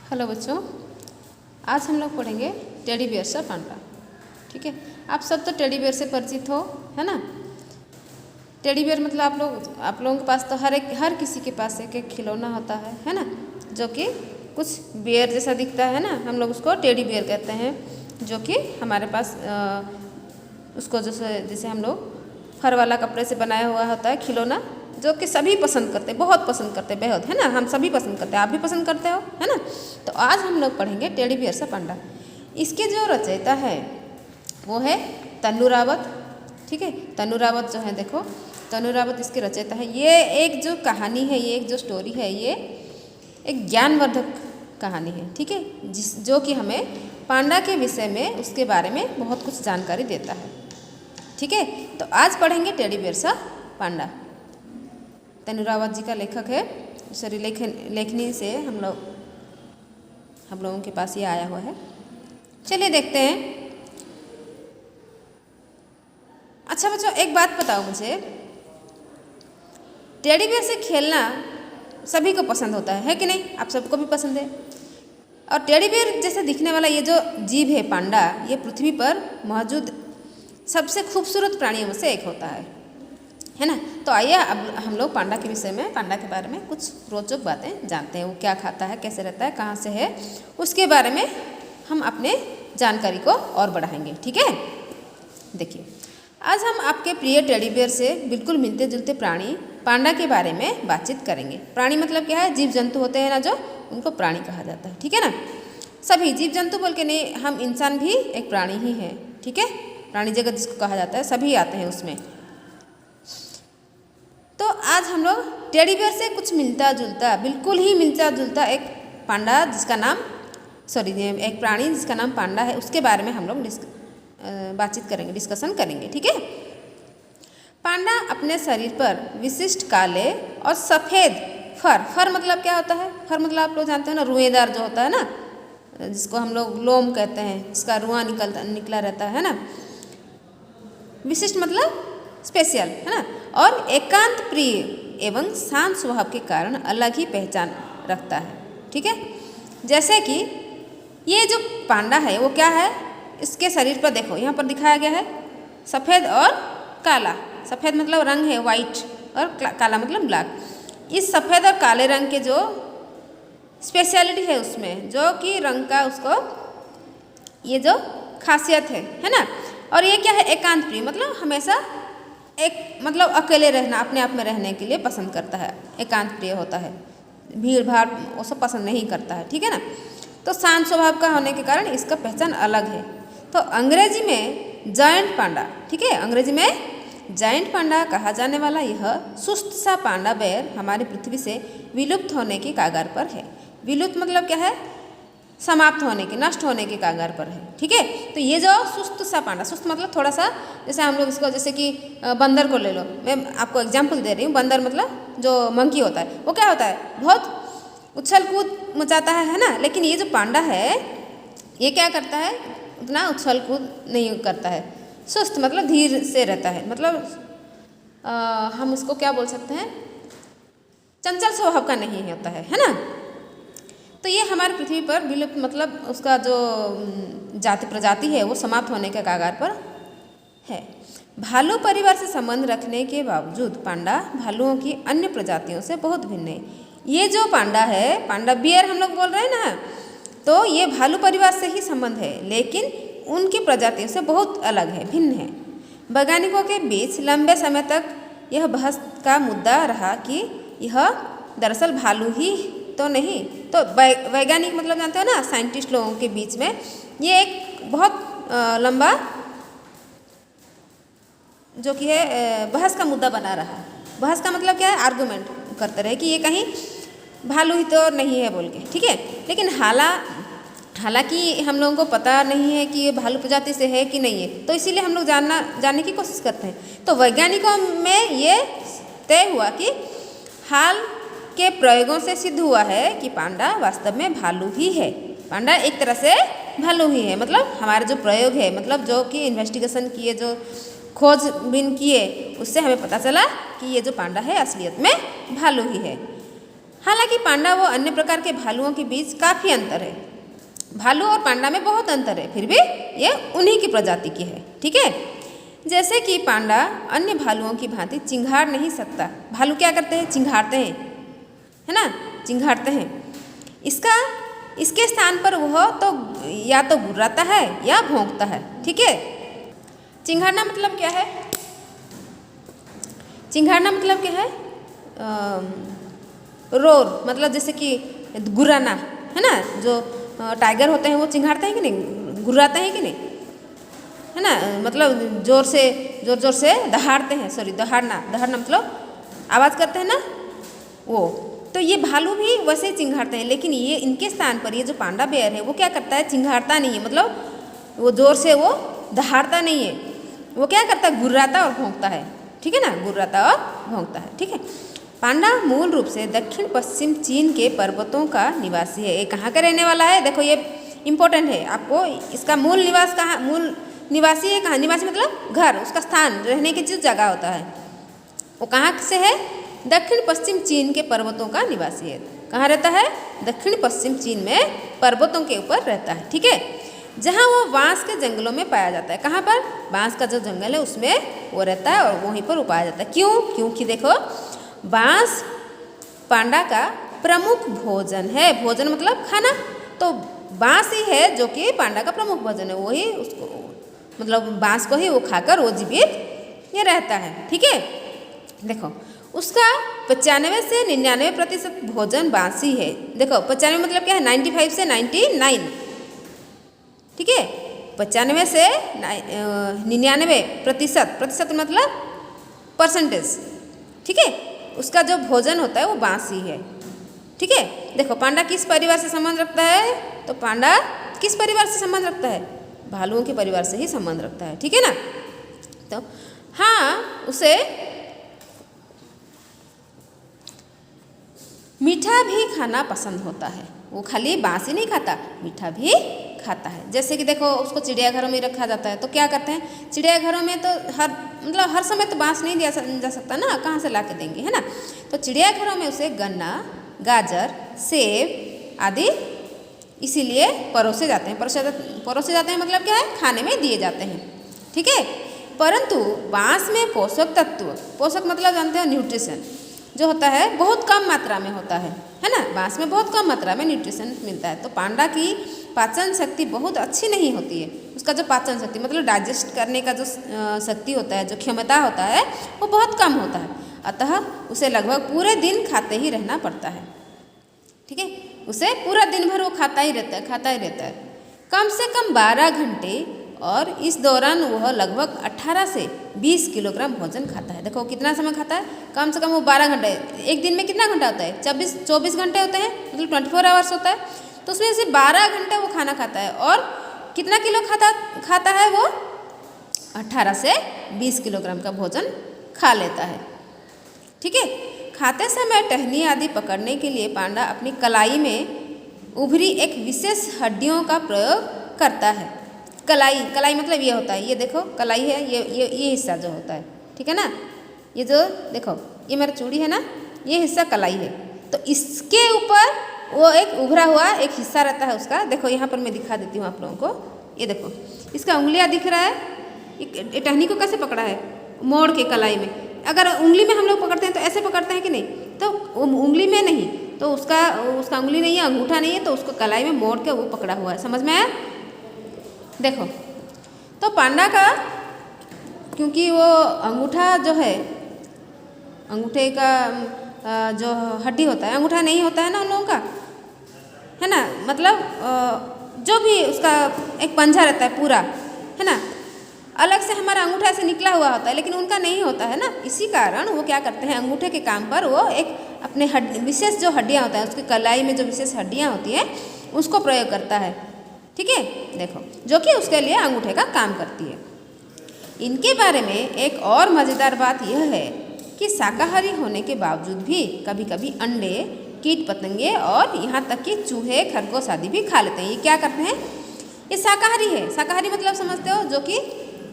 Hello बच्चों, आज हम लोग पढ़ेंगे टेडी बियर सा पांडा। ठीक है, आप सब तो टेडी बियर से परिचित हो, है ना। टेडी बियर मतलब आप लोगों के पास तो हर किसी के पास एक एक खिलौना होता है ना, जो कि कुछ बियर जैसा दिखता है ना। हम लोग उसको टेडी बियर कहते हैं, जो कि हमारे पास उसको जैसे हम लोग फर वाला कपड़े से बनाया हुआ होता है खिलौना, जो कि सभी पसंद करते हैं, बहुत पसंद करते हैं, बेहद, है ना। हम सभी पसंद करते हैं, आप भी पसंद करते हो, है ना। तो आज हम लोग पढ़ेंगे टेडी बियर सा पांडा। इसके जो रचयिता है वो है तन्नू रावत। ठीक है, तन्नू रावत जो है, देखो तन्नू रावत इसके रचयिता है। ये एक जो कहानी है, ये एक जो स्टोरी है, ये एक ज्ञानवर्धक कहानी है। ठीक है, जो कि हमें पांडा के विषय में, उसके बारे में बहुत कुछ जानकारी देता है। ठीक है, तो आज पढ़ेंगे टेडी बियर सा पांडा। तन्नू रावत जी का लेखक है, सॉरी लेखनी से हम लोगों के पास ये आया हुआ है। चलिए देखते हैं। अच्छा बच्चों, एक बात बताओ मुझे, टेडी बियर से खेलना सभी को पसंद होता है कि नहीं? आप सबको भी पसंद है। और टेडी बियर जैसे दिखने वाला ये जो जीव है पांडा, ये पृथ्वी पर मौजूद सबसे खूबसूरत प्राणियों में से एक होता है ना। तो आइए अब हम लोग पांडा के विषय में, पांडा के बारे में कुछ रोचक बातें जानते हैं। वो क्या खाता है, कैसे रहता है, कहाँ से है, उसके बारे में हम अपने जानकारी को और बढ़ाएंगे। ठीक है, देखिए आज हम आपके प्रिय टेडी बियर से बिल्कुल मिलते जुलते प्राणी पांडा के बारे में बातचीत करेंगे। प्राणी मतलब क्या है? जीव जंतु होते हैं ना, जो उनको प्राणी कहा जाता है। ठीक है ना, सभी जीव जंतु बोल के नहीं, हम इंसान भी एक प्राणी ही है। ठीक है, प्राणी जगत जिसको कहा जाता है, सभी आते हैं उसमें। तो आज हम लोग टेडी बियर से कुछ मिलता जुलता, बिल्कुल ही मिलता जुलता एक पांडा जिसका नाम एक प्राणी जिसका नाम पांडा है, उसके बारे में हम लोग बातचीत करेंगे, डिस्कशन करेंगे। ठीक है, पांडा अपने शरीर पर विशिष्ट काले और सफ़ेद फर मतलब क्या होता है? फर मतलब आप लोग जानते हैं ना, रुएदार जो होता है ना, जिसको हम लोग लोम कहते हैं, जिसका रुआ निकला रहता है ना। विशिष्ट मतलब स्पेशल, है ना। और एकांत प्रिय एवं शांत स्वभाव के कारण अलग ही पहचान रखता है। ठीक है, जैसे कि ये जो पांडा है वो क्या है, इसके शरीर पर देखो, यहाँ पर दिखाया गया है सफ़ेद और काला। सफ़ेद मतलब रंग है वाइट, और काला मतलब ब्लैक। इस सफ़ेद और काले रंग के जो स्पेशलिटी है उसमें, जो कि रंग का उसको ये जो खासियत है ना। और ये क्या है? एकांत प्रिय मतलब हमेशा मतलब अकेले रहना, अपने आप में रहने के लिए पसंद करता है, एकांत प्रिय होता है, भीड़ भाड़ वो सब पसंद नहीं करता है। ठीक है ना, तो शांत स्वभाव का होने के कारण इसका पहचान अलग है। तो अंग्रेजी में जायंट पांडा, ठीक है, अंग्रेजी में जायंट पांडा कहा जाने वाला यह सुस्त सा पांडा बेर हमारी पृथ्वी से विलुप्त होने के कागार पर है। विलुप्त मतलब क्या है? समाप्त होने के, नष्ट होने के कागार पर है। ठीक है, तो ये जो सुस्त सा पांडा, सुस्त मतलब थोड़ा सा, जैसे हम लोग इसको, जैसे कि बंदर को ले लो, मैं आपको एग्जाम्पल दे रही हूँ। बंदर मतलब जो मंकी होता है, वो क्या होता है? बहुत उछल कूद मचाता है ना। लेकिन ये जो पांडा है, ये क्या करता है? उतना उछल कूद नहीं करता है। सुस्त मतलब धीरे से रहता है, मतलब हम उसको क्या बोल सकते हैं? चंचल स्वभाव का नहीं होता है ना। तो ये हमारी पृथ्वी पर विलुप्त मतलब उसका जो प्रजाति है वो समाप्त होने के कागार पर है। भालू परिवार से संबंध रखने के बावजूद पांडा भालुओं की अन्य प्रजातियों से बहुत भिन्न है। ये जो पांडा है, पांडा बियर हम लोग बोल रहे हैं ना, तो ये भालू परिवार से ही संबंध है, लेकिन उनकी प्रजातियों से बहुत अलग है, भिन्न है। वैज्ञानिकों के बीच लंबे समय तक यह बहस का मुद्दा रहा कि यह दरअसल भालू ही तो नहीं। तो वैज्ञानिक मतलब जानते हो ना, साइंटिस्ट लोगों के बीच में ये एक बहुत लंबा जो कि है बहस का मुद्दा बना रहा। बहस का मतलब क्या है? आर्गूमेंट करते रहे कि ये कहीं भालू ही तो नहीं है बोल के। ठीक है, लेकिन हालांकि हम लोगों को पता नहीं है कि ये भालू प्रजाति से है कि नहीं है, तो इसीलिए हम लोग जानने की कोशिश करते हैं। तो वैज्ञानिकों में ये तय हुआ कि हाल के प्रयोगों से सिद्ध हुआ है कि पांडा वास्तव में भालू ही है। पांडा एक तरह से भालू ही है, मतलब हमारे जो प्रयोग है, मतलब जो कि इन्वेस्टिगेशन किए, जो खोजबीन किए, उससे हमें पता चला कि ये जो पांडा है असलियत में भालू ही है। हालांकि पांडा व अन्य प्रकार के भालुओं के बीच काफ़ी अंतर है। भालू और पांडा में बहुत अंतर है, फिर भी ये उन्हीं की प्रजाति की है। ठीक है, जैसे कि पांडा अन्य भालुओं की भांति चिंघाड़ नहीं सकता। भालू क्या करते हैं? चिंघाड़ते हैं, है ना, चिंघाड़ते हैं। इसके स्थान पर वह तो या तो गुर्राता है या भौंकता है। ठीक है, चिंघाड़ना मतलब क्या है? चिंघाड़ना मतलब क्या है? रोर, मतलब जैसे कि गुर्राना, है ना। जो टाइगर होते हैं वो चिंघाड़ते हैं कि नहीं, गुर्राते हैं कि नहीं, है ना। मतलब जोर जोर से दहाड़ते हैं, सॉरी दहाड़ना मतलब आवाज़ करते हैं ना वो। तो ये भालू भी वैसे ही चिंघाड़ते हैं, लेकिन ये इनके स्थान पर ये जो पांडा बेयर है वो क्या करता है? चिंघाड़ता नहीं है, मतलब वो जोर से वो दहाड़ता नहीं है, वो क्या करता है? गुर्राता और भौंकता है। ठीक है ना, गुर्राता और भौंकता है। ठीक है, पांडा मूल रूप से दक्षिण पश्चिम चीन के पर्वतों का निवासी है। ये कहाँ का रहने वाला है? देखो ये इम्पोर्टेंट है आपको, इसका मूल निवास कहाँ, मूल निवासी है कहाँ? निवासी मतलब घर, उसका स्थान, रहने की जो जगह होता है वो कहाँ से है? दक्षिण पश्चिम चीन के पर्वतों का निवासी है। कहाँ रहता है? दक्षिण पश्चिम चीन में पर्वतों के ऊपर रहता है। ठीक है, जहाँ वो बांस के जंगलों में पाया जाता है। कहाँ पर? बांस का जो जंगल है उसमें वो रहता है और वहीं पर वो पाया जाता है। क्यों? क्योंकि देखो बांस पांडा का प्रमुख भोजन है। भोजन मतलब खाना, तो बांस ही है जो कि पांडा का प्रमुख भोजन है। वही उसको मतलब बांस को ही वो खाकर वो जीवित ये रहता है। ठीक है, देखो उसका 95 से 99% भोजन बांस ही है। देखो 95 मतलब क्या है? 95 से 99। ठीक है, 95 से 99% मतलब परसेंटेज। ठीक है, उसका जो भोजन होता है वो बांस ही है। ठीक है, देखो पांडा किस परिवार से संबंध रखता है? तो पांडा किस परिवार से संबंध रखता है? भालुओं के परिवार से ही संबंध रखता है। ठीक है ना, तो हाँ, उसे मीठा भी खाना पसंद होता है। वो खाली बांस ही नहीं खाता, मीठा भी खाता है। जैसे कि देखो उसको चिड़ियाघरों में रखा जाता है, तो क्या करते हैं चिड़ियाघरों में? तो हर समय तो बांस नहीं दिया जा सकता ना, कहाँ से ला के देंगे, है ना। तो चिड़ियाघरों में उसे गन्ना, गाजर, सेब आदि इसीलिए परोसे जाते हैं मतलब क्या है? खाने में दिए जाते हैं। ठीक है, परंतु बांस में पोषक मतलब जानते हो न्यूट्रिशन जो होता है बहुत कम मात्रा में होता है ना। बांस में बहुत कम मात्रा में न्यूट्रिशन मिलता है। तो पांडा की पाचन शक्ति बहुत अच्छी नहीं होती है। उसका जो पाचन शक्ति मतलब डाइजेस्ट करने का जो शक्ति होता है, जो क्षमता होता है वो बहुत कम होता है। अतः उसे लगभग पूरे दिन खाते ही रहना पड़ता है। ठीक है, उसे पूरा दिन भर वो खाता ही रहता है कम से कम 12 घंटे, और इस दौरान वह लगभग 18 से 20 किलोग्राम भोजन खाता है। देखो कितना समय खाता है? कम से कम वो 12 घंटे। एक दिन में कितना घंटा होता है? 24 घंटे होते हैं, मतलब 24 आवर्स होता है। तो उसमें से 12 घंटे वो खाना खाता है, और कितना किलो खाता है वो? 18 से 20 किलोग्राम का भोजन खा लेता है। ठीक है, खाते समय टहनी आदि पकड़ने के लिए पांडा अपनी कलाई में उभरी एक विशेष हड्डियों का प्रयोग करता है। कलाई मतलब ये होता है, ये देखो कलाई है, ये हिस्सा जो होता है। ठीक है ना, ये जो देखो ये मेरा चूड़ी है ना, ये हिस्सा कलाई है। तो इसके ऊपर वो एक उभरा हुआ एक हिस्सा रहता है उसका। देखो यहाँ पर मैं दिखा देती हूँ आप लोगों को। ये देखो इसका उंगलियाँ दिख रहा है। ये टहनी को कैसे पकड़ा है? मोड़ के कलाई में। अगर उंगली में हम लोग पकड़ते हैं तो ऐसे पकड़ते हैं कि नहीं? तो उंगली में नहीं, तो उसका उंगली नहीं है, अंगूठा नहीं है, तो उसको कलाई में मोड़ के वो पकड़ा हुआ है। समझ में आया? देखो तो पांडा का, क्योंकि वो अंगूठा जो है, अंगूठे का जो हड्डी होता है, अंगूठा नहीं होता है ना उन लोगों का, है ना। मतलब जो भी उसका एक पंजा रहता है पूरा, है ना। अलग से हमारा अंगूठा ऐसे निकला हुआ होता है, लेकिन उनका नहीं होता है ना। इसी कारण वो क्या करते हैं, अंगूठे के काम पर वो एक अपने विशेष जो हड्डियाँ होता है, उसकी कलाई में जो विशेष हड्डियाँ होती हैं उसको प्रयोग करता है। ठीक है, देखो जो कि उसके लिए अंगूठे का काम करती है। इनके बारे में एक और मज़ेदार बात यह है कि शाकाहारी होने के बावजूद भी कभी कभी अंडे, कीट पतंगे और यहाँ तक कि चूहे, खरगोश आदि भी खा लेते हैं। ये क्या करते हैं? ये शाकाहारी है। शाकाहारी मतलब समझते हो, जो कि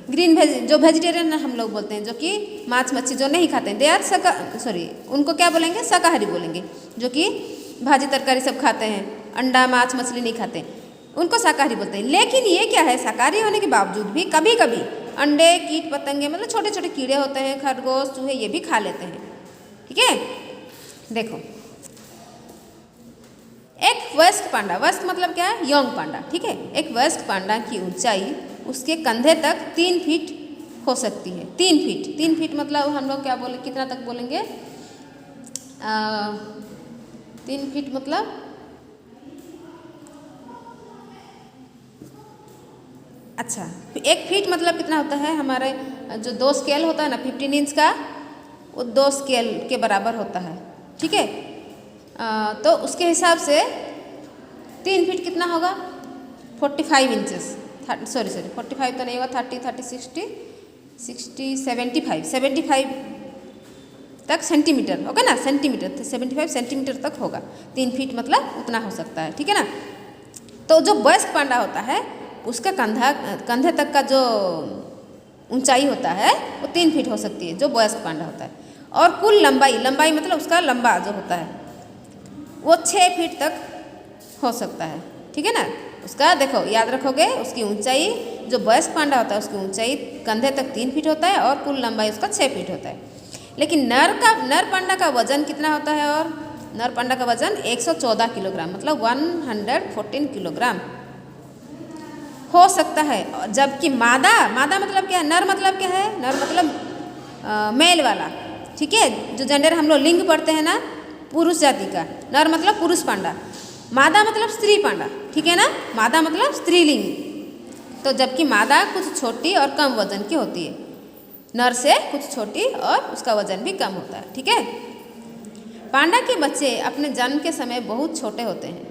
ग्रीन वेज जो वेजिटेरियन हम लोग बोलते हैं, जो कि मांस मच्छी जो नहीं खाते हैं, दे आर उनको क्या बोलेंगे? शाकाहारी बोलेंगे। जो कि भाजी तरकारी सब खाते हैं, अंडा मांस मछली नहीं खाते, उनको शाकाहारी बोलते हैं। लेकिन ये क्या है, शाकाहारी होने के बावजूद भी कभी कभी अंडे कीट पतंगे मतलब छोटे छोटे कीड़े होते हैं, खरगोश चूहे, ये भी खा लेते हैं। ठीक है, देखो एक वयस्क पांडा, वयस्क मतलब क्या है? यंग पांडा। ठीक है, एक वयस्क पांडा की ऊंचाई उसके कंधे तक 3 फीट हो सकती है। 3 फीट, 3 फीट मतलब हम लोग क्या बोले, कितना तक बोलेंगे? 3 फीट मतलब अच्छा, 1 फीट मतलब कितना होता है? हमारे जो 2 स्केल होता है ना 15 इंच का, वो 2 स्केल के बराबर होता है। ठीक है, तो उसके हिसाब से 3 फीट कितना होगा? 45 इंचेस, 45 तो नहीं होगा, 30 60 75 तक सेंटीमीटर होगा ना, सेंटीमीटर 75 सेंटीमीटर तक होगा। 3 फीट मतलब उतना हो सकता है। ठीक है ना, तो जो वयस्क पांडा होता है उसका कंधे तक का जो ऊंचाई होता है वो 3 फीट हो सकती है, जो वयस्क पांडा होता है। और कुल लंबाई मतलब उसका लंबा जो होता है वो 6 फीट तक हो सकता है। ठीक है ना, उसका देखो याद रखोगे, उसकी ऊंचाई जो वयस्क पांडा होता है उसकी ऊंचाई कंधे तक 3 फीट होता है और कुल लंबाई उसका 6 फीट होता है। लेकिन नर पांडा का वजन कितना होता है? और नर पांडा का वजन 114 किलोग्राम मतलब 114 किलोग्राम हो सकता है। जबकि मादा मतलब क्या है? नर मतलब क्या है? नर मतलब मेल वाला। ठीक है, जो जेंडर हम लोग लिंग पढ़ते हैं ना, पुरुष जाति का। नर मतलब पुरुष पांडा, मादा मतलब स्त्री पांडा। ठीक है ना, मादा मतलब स्त्रीलिंग। तो जबकि मादा कुछ छोटी और कम वजन की होती है, नर से कुछ छोटी और उसका वजन भी कम होता है। ठीक है, पांडा के बच्चे अपने जन्म के समय बहुत छोटे होते हैं।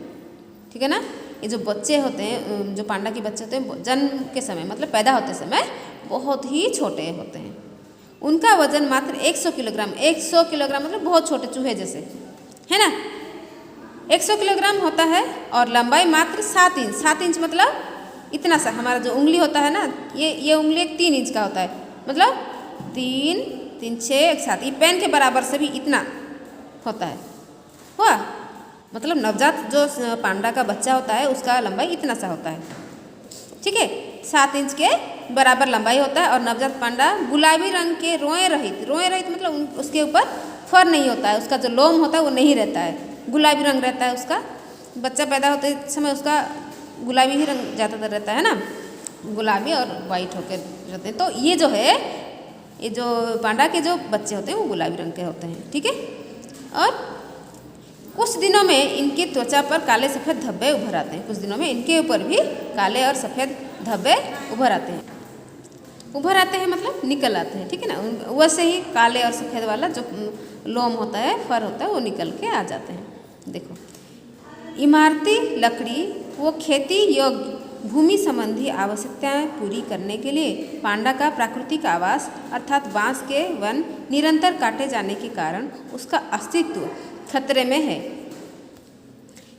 ठीक है ना, ये जो बच्चे होते हैं, जो पांडा के बच्चे होते हैं, जन्म के समय मतलब पैदा होते समय बहुत ही छोटे होते हैं। उनका वजन मात्र 100 किलोग्राम, 100 किलोग्राम मतलब बहुत छोटे चूहे जैसे, है ना, 100 किलोग्राम होता है। और लंबाई मात्र 7 इंच, 7 इंच मतलब इतना सा हमारा जो उंगली होता है ना, ये उंगली एक 3 इंच का होता है, मतलब 3 3 6 1 7, ये पेन के बराबर से भी इतना होता है। हुआ मतलब नवजात जो पांडा का बच्चा होता है उसका लंबाई इतना सा होता है। ठीक है, 7 इंच के बराबर लंबाई होता है। और नवजात पांडा गुलाबी रंग के रोए रहित मतलब उसके ऊपर फर नहीं होता है, उसका जो लोम होता है वो नहीं रहता है, गुलाबी रंग रहता है उसका। बच्चा पैदा होते समय उसका गुलाबी ही रंग ज़्यादातर रहता है ना, गुलाबी और वाइट होकर रहते हैं। तो ये जो है, ये जो पांडा के जो बच्चे होते हैं वो गुलाबी रंग के होते हैं। ठीक है, और कुछ दिनों में इनकी त्वचा पर काले सफ़ेद धब्बे उभर आते हैं। कुछ दिनों में इनके ऊपर भी काले और सफ़ेद धब्बे उभर आते हैं। उभर आते हैं मतलब निकल आते हैं। ठीक है ना, वैसे ही काले और सफ़ेद वाला जो लोम होता है, फर होता है, वो निकल के आ जाते हैं। देखो, इमारती लकड़ी वो खेती योग्य भूमि संबंधी आवश्यकताएं पूरी करने के लिए पांडा का प्राकृतिक आवास अर्थात बांस के वन निरंतर काटे जाने के कारण उसका अस्तित्व खतरे में है।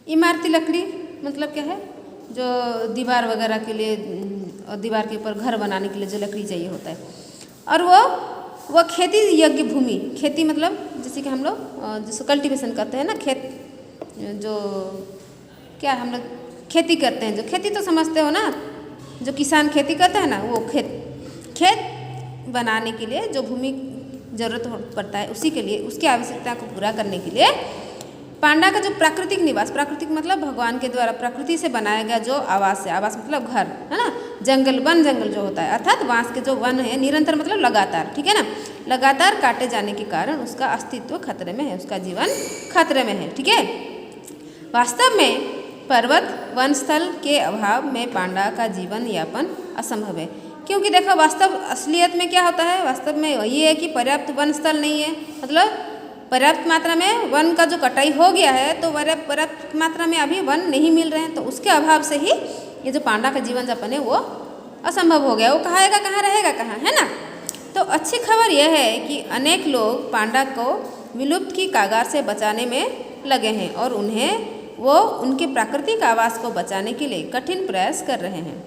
इमारती लकड़ी मतलब क्या है? जो दीवार वगैरह के लिए और दीवार के ऊपर घर बनाने के लिए जो लकड़ी चाहिए होता है। और वो खेती योग्य भूमि, खेती मतलब जैसे कि हम लोग जिसको कल्टीवेशन करते हैं ना, खेत जो क्या हम लोग खेती करते हैं, जो खेती तो समझते हो ना, जो किसान खेती करते हैं ना, वो खेत बनाने के लिए जो भूमि ज़रूरत पड़ता है, उसी के लिए उसकी आवश्यकता को पूरा करने के लिए पांडा का जो प्राकृतिक निवास, प्राकृतिक मतलब भगवान के द्वारा प्रकृति से बनाया गया जो आवास है, आवास मतलब घर है ना, जंगल वन जंगल जो होता है अर्थात बांस के जो वन है, निरंतर मतलब लगातार, ठीक है ना, लगातार काटे जाने के कारण उसका अस्तित्व खतरे में है, उसका जीवन खतरे में है। ठीक है, वास्तव में पर्वत वन स्थल के अभाव में पांडा का जीवन यापन असंभव है। क्योंकि देखो वास्तव असलियत में क्या होता है, वास्तव में वही है कि पर्याप्त वन स्थल नहीं है, मतलब पर्याप्त मात्रा में वन का जो कटाई हो गया है तो पर्याप्त मात्रा में अभी वन नहीं मिल रहे हैं, तो उसके अभाव से ही ये जो पांडा का जीवन यापन है वो असंभव हो गया। वो कहाँ आएगा, कहाँ रहेगा, कहाँ, है ना। तो अच्छी खबर यह है कि अनेक लोग पांडा को विलुप्त की कागार से बचाने में लगे हैं और वो उनके प्राकृतिक आवास को बचाने के लिए कठिन प्रयास कर रहे हैं।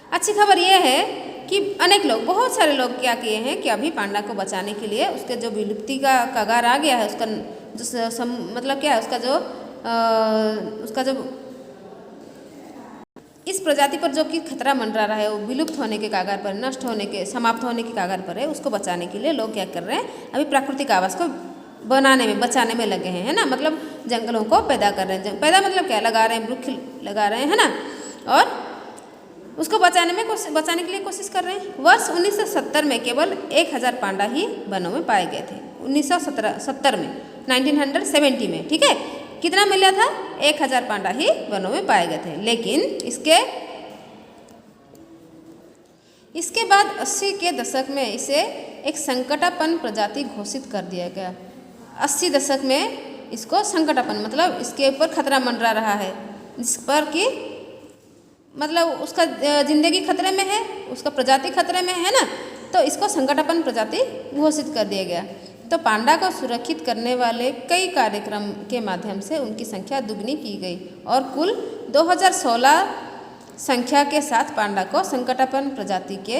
अच्छी खबर यह है कि अनेक लोग, बहुत सारे लोग क्या किए हैं कि अभी पांडा को बचाने के लिए, उसके जो विलुप्ति का कगार आ गया है, उसका जो मतलब क्या है, उसका जो इस प्रजाति पर जो कि खतरा मंडरा रहा है, वो विलुप्त होने के कागार पर, नष्ट होने के, समाप्त होने के कागार पर है, उसको बचाने के लिए लोग क्या कर रहे हैं, अभी प्राकृतिक आवास को बनाने में, बचाने में लगे हैं, है ना। मतलब जंगलों को पैदा कर रहे हैं। पैदा मतलब क्या, लगा रहे हैं, वृक्ष लगा रहे हैं, है ना, और उसको बचाने के लिए कोशिश कर रहे हैं। वर्ष 1970 में केवल 1000 पांडा ही वनों में पाए गए थे। 1970 में, 1970 में, ठीक है। कितना मिला था, 1000 पांडा ही वनों में पाए गए थे। लेकिन इसके बाद 80 के दशक में इसे एक संकटापन्न प्रजाति घोषित कर दिया गया। 80 दशक में इसको संकटापन्न मतलब इसके ऊपर खतरा मंडरा रहा है, जिस पर कि मतलब उसका जिंदगी खतरे में है, उसका प्रजाति खतरे में है ना, तो इसको संकटापन्न प्रजाति घोषित कर दिया गया। तो पांडा को सुरक्षित करने वाले कई कार्यक्रम के माध्यम से उनकी संख्या दुगनी की गई और कुल 2016 संख्या के साथ पांडा को संकटापन्न प्रजाति के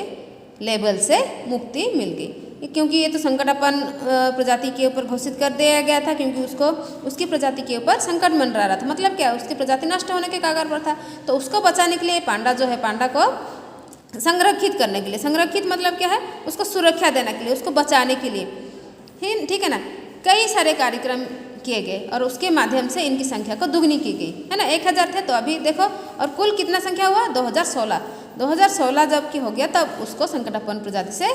लेबल से मुक्ति मिल गई। क्योंकि ये तो संकटापन्न प्रजाति के ऊपर घोषित कर दिया गया था, क्योंकि उसकी प्रजाति के ऊपर संकट मंडरा रहा था। मतलब क्या, उसकी प्रजाति नष्ट होने के कगार पर था। तो उसको बचाने के लिए पांडा जो है, पांडा को संरक्षित करने के लिए, संरक्षित मतलब क्या है, उसको सुरक्षा देने के लिए, उसको बचाने के लिए, ठीक है ना, कई सारे कार्यक्रम किए गए और उसके माध्यम से इनकी संख्या को दुगनी की गई, है ना। 1000 थे तो अभी देखो, और कुल कितना संख्या हुआ, 2016 जब की हो गया तब उसको संकटापन्न प्रजाति से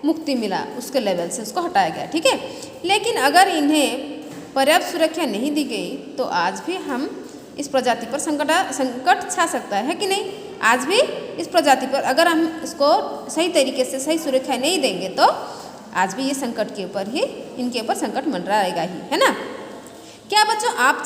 मुक्ति मिला, उसके लेवल से उसको हटाया गया, ठीक है। लेकिन अगर इन्हें पर्याप्त सुरक्षा नहीं दी गई तो आज भी हम इस प्रजाति पर संकट छा सकता है कि नहीं। आज भी इस प्रजाति पर अगर हम इसको सही तरीके से सही सुरक्षा नहीं देंगे तो आज भी ये संकट के ऊपर ही, इनके ऊपर संकट मंडराएगा ही, है ना। क्या बच्चों, आप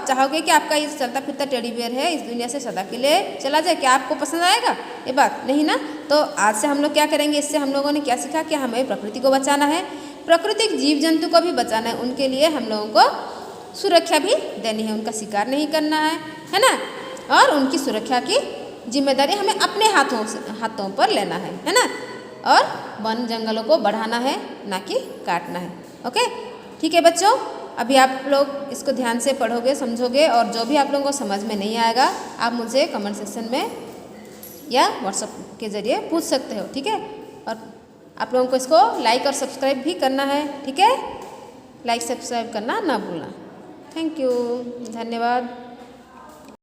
चाहोगे कि आपका ये चलता फिरता टेडी बियर है इस दुनिया से सदा के लिए चला जाए? क्या आपको पसंद आएगा ये बात? नहीं ना। तो आज से हम लोग क्या करेंगे, इससे हम लोगों ने क्या सीखा कि हमें प्रकृति को बचाना है, प्राकृतिक जीव जंतु को भी बचाना है, उनके लिए हम लोगों को सुरक्षा भी देनी है, उनका शिकार नहीं करना है ना, और उनकी सुरक्षा की जिम्मेदारी हमें अपने हाथों पर लेना है ना, और वन जंगलों को बढ़ाना है, ना कि काटना है। ओके, ठीक है बच्चों, अभी आप लोग इसको ध्यान से पढ़ोगे, समझोगे, और जो भी आप लोगों को समझ में नहीं आएगा आप मुझे कमेंट सेक्शन में या व्हाट्सएप के ज़रिए पूछ सकते हो, ठीक है। और आप लोगों को इसको लाइक और सब्सक्राइब भी करना है, ठीक है। लाइक सब्सक्राइब करना ना भूलना। थैंक यू, धन्यवाद।